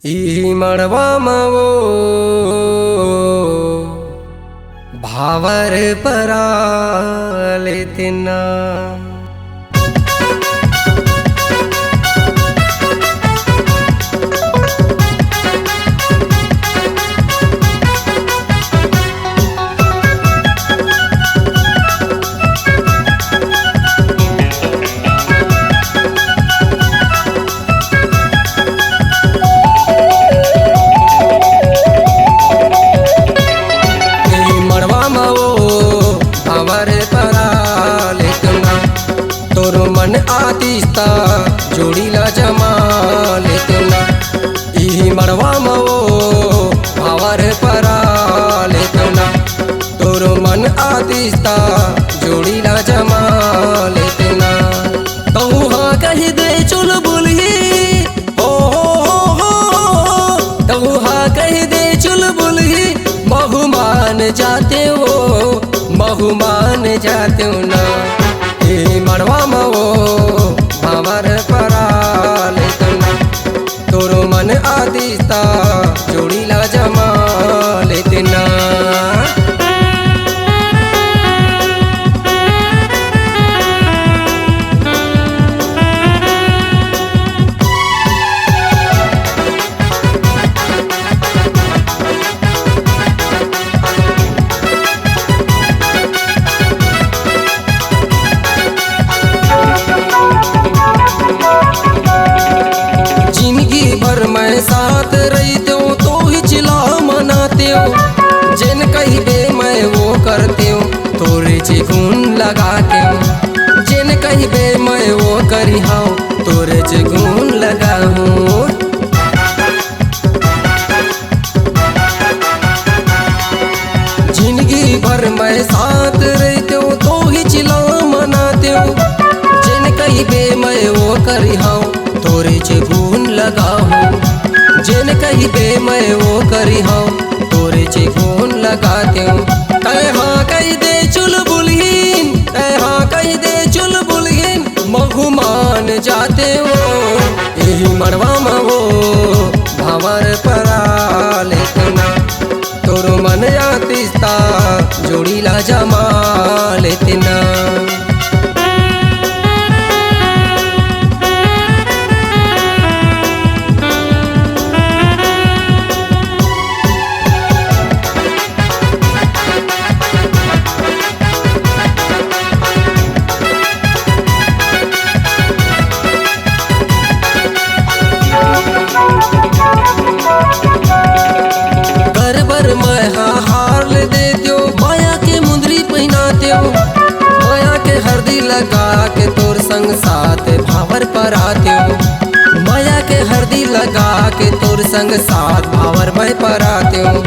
ई मड़वा मवो भावर परालेतिना मन आतिस्ता जोड़ीला जमा लेतना ई मड़वा मवो भावर परा लेतना तोर मन आतिस्ता जोड़ीला जमा लेतना तहु हाँ कही दे चुल बुलही हो तहु हाँ कही दे चुल बुलही बहुमान जाते हो बहुमान जाते हो ना मड़वा मवो भावर परालेतना तोर मन आतिस्ता जोड़ीला जमा लेतना साथ रहते हो तो ही चिल्ला मनाते हो जिन कही बे मैं वो करते हो तोरे चिगुन लगाते हो जिन कही बे मैं वो करी हाँ तोरे चिगुन लगा हूँ जिंदगी भर मैं साथ रहते हो तो ही चिल्ला मनाते हो जिन कही बे मैं वो करी हाँ तोरे चिगुन लगा हूँ जिन कही बे मैं वो करी हाँ तोरे चिगुन लगाते हूँ तय हाँ कही दे चुल बुलहीन तय हाँ कही दे चुल बुलहीन महुमान जाते हो यही मड़वा मवो भावर परालेतना तोर मन आतिस्ता जोड़ीला जमा लेतना मैं हार ले देते हो माया के मुंदरी पहनाते हो माया के हरदी लगा के तोर संग साथ भावर पर आते हो माया के हरदी लगा के तोर संग साथ भावर में पर आते हो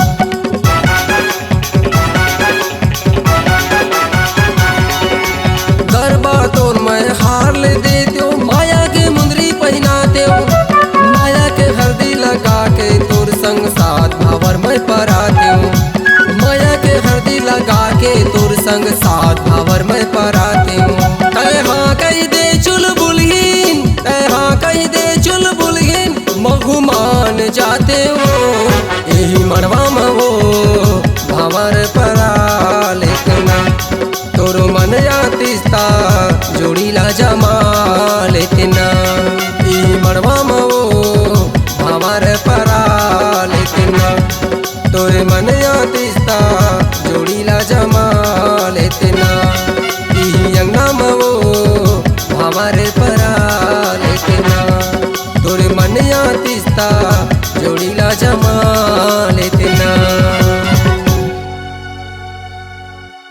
गरबा तोर मैं हार ले देते हो माया के मुंदरी पहनाते हो माया के हरदी लगा के तोर संग साथ भावर में पर आते हो माया के हरदी लगा के तोर संग साथ भावर में पर आते हो तय हाँ कही दे चुल बुलहीन तय हाँ कही दे चुल बुलहीन महुमान जाते हो यही मड़वा मवो भावर परालेतना तोर मन आतिस्ता जोड़ीला जमा लेतना यही मड़वा मवो भावर परालेतना तोर मन आतिस्ता जोड़ीला जमा लेतना यही अंगना मवो भावर परालेतना तोर मन आतिस्ता जोड़ीला जमा